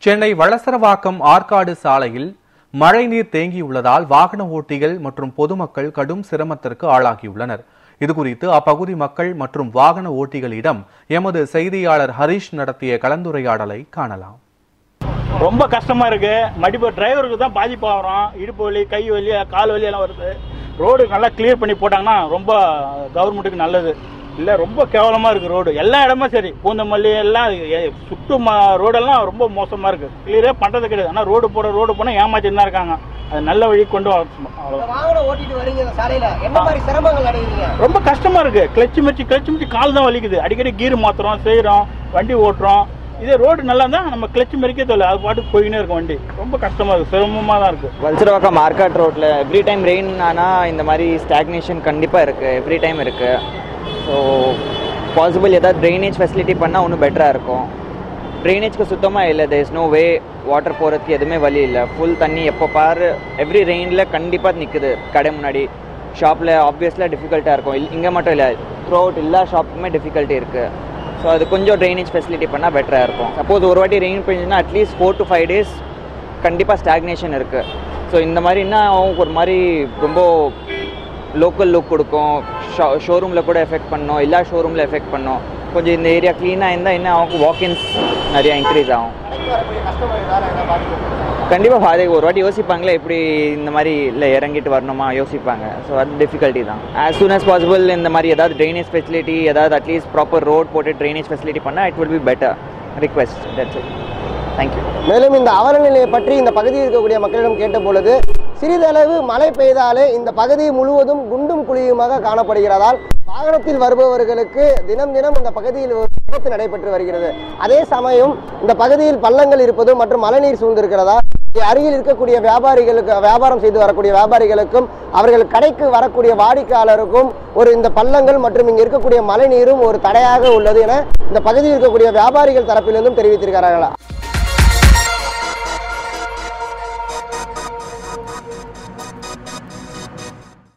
சென்னை வளசரவாக்கம் ஆற்காடு சாலையில் மழைநீர் தேங்கியுள்ளதால் வாகன ஓட்டிகள் மற்றும் பொதுமக்கள் கடும் சிரமத்திற்கு ஆளாகியுள்ளனர். இதுகுறித்து அப்பகுதி மக்கள் மற்றும் வாகன ஓட்டிகளிடம் எமது செய்தியாளர் ஹரிஷ் நடத்திய கலந்துரையாடலை காணலாம். ரொம்ப கஷ்டமா இருக்கு. மடிப்பு டிரைவருக்கு தான் பாதிப்பு ஆகிறோம். இடுப்பு வலி, கை வலி, கால் வலி எல்லாம் வருது. ரோடு நல்லா கிளியர் பண்ணி போட்டாங்கன்னா ரொம்ப கவர்மெண்ட்டுக்கு நல்லது. இல்லை ரொம்ப கேவலமாக இருக்குது ரோடு. எல்லா இடமும் சரி, பூந்தமல்லி எல்லாம் சுற்று ரோடெல்லாம் ரொம்ப மோசமாக இருக்குது. கிளியரே பண்ணுறது கிடையாது. ஆனால் ரோடு போனால் ஏமாற்றிட்டு தான் இருக்காங்க. அது நல்ல வழி கொண்டு ரொம்ப கஷ்டமாக இருக்குது. கிளச்சு மிச்சு கால் தான் வலிக்குது. அடிக்கடி கீர் மாற்றுறோம், செய்கிறோம், வண்டி ஓட்டுறோம். இதே ரோடு நல்லா தான் நம்ம கிளச்சு மறிக்க தொல்லை, அது பாட்டுக்கு போயினே இருக்கும் வண்டி. ரொம்ப கஷ்டமாக இருக்குது, சிரமமாக தான் இருக்குது. வல்சரவாக்கம் ஆர்காட் ரோட்டில் எவ்ரி டைம் ரெயின் ஆனால் இந்த மாதிரி ஸ்டாக்னேஷன் கண்டிப்பாக இருக்குது, எவ்ரி டைம் இருக்குது. ஸோ பாசிபிள் ஏதாவது ட்ரைனேஜ் ஃபெசிலிட்டி பண்ணால் இன்னும் பெட்டராக இருக்கும். ட்ரைனேஜ்க்கு சுத்தமாக இல்லை. There is no way water போகிறதுக்கு எதுவுமே வழி இல்லை. ஃபுல் தண்ணி எப்போ பாரு எவ்ரி ரெயினில் கண்டிப்பாக நிற்குது. கடை முன்னாடி ஷாப்பில் ஆப்வியஸ்லாக டிஃபிகல்ட்டாக இருக்கும். இங்கே மட்டும் இல்லை, த்ரூ அவுட் எல்லா ஷாப்புக்குமே டிஃபிகல்ட்டி இருக்குது. ஸோ அது கொஞ்சம் ட்ரைனேஜ் ஃபெசிலிட்டி பண்ணால் பெட்டராக இருக்கும். சப்போஸ் ஒரு வாட்டி ரெயின் பெஞ்சுன்னா அட்லீஸ்ட் 4 to 5 days கண்டிப்பாக ஸ்டாக்னேஷன் இருக்குது. ஸோ இந்த மாதிரின்னா அவங்க ஒரு மாதிரி ரொம்ப லோக்கல் லுக் கொடுக்கும். ஷோரூமில் கூட எஃபெக்ட் பண்ணோம், எல்லா ஷோரூமில் எஃபெக்ட் பண்ணோம். கொஞ்சம் இந்த ஏரியா க்ளீனாக இருந்தால் என்ன அவங்க வாக்கின்ஸ் நிறையா இன்க்ரீஸ் ஆகும். கண்டிப்பாக ஃபாதே ஒரு வாட்டி யோசிப்பாங்களே, எப்படி இந்த மாதிரி இல்லை இறங்கிட்டு வரணுமா யோசிப்பாங்க. ஸோ அது டிஃபிகல்ட்டி தான். ஆஸ் சூன் அஸ் பாசிபிள் இந்த மாதிரி ஏதாவது ட்ரைனேஜ் ஃபெசிலிட்டி, ஏதாவது அட்லீஸ்ட் ப்ராப்பர் ரோட் போட்டு ட்ரைனேஜ் ஃபெசிலிட்டி பண்ணால் it will be better. Request, that's it. Thank you. மேலும் இந்த அவல நிலையை பற்றி இந்த பகுதியில் இருக்கக்கூடிய மக்களிடம் கேட்ட பொழுது சிறிதளவு மழை பெய்தாலே இந்த பகுதி முழுவதும் குண்டும் குழியுமாக காணப்படுகிறதால் வாகனத்தில் வருபவர்களுக்கு தினம் இந்த பகுதியில் விபத்து நடைபெற்று வருகிறது. அதே சமயம் இந்த பகுதியில் பள்ளங்கள் இருப்பதும் மற்றும் மழைநீர் சூழ்ந்திருக்கிறதா அருகில் இருக்கக்கூடிய வியாபாரிகளுக்கு, வியாபாரம் செய்து வரக்கூடிய வியாபாரிகளுக்கும் அவர்கள் கடைக்கு வரக்கூடிய வாடிக்கையாளருக்கும் இந்த பள்ளங்கள் மற்றும் இங்கு இருக்கக்கூடிய மழை நீரும் ஒரு தடையாக உள்ளது என இந்த பகுதியில் இருக்கக்கூடிய வியாபாரிகள் தரப்பிலிருந்தும் தெரிவித்திருக்கிறார்கள்.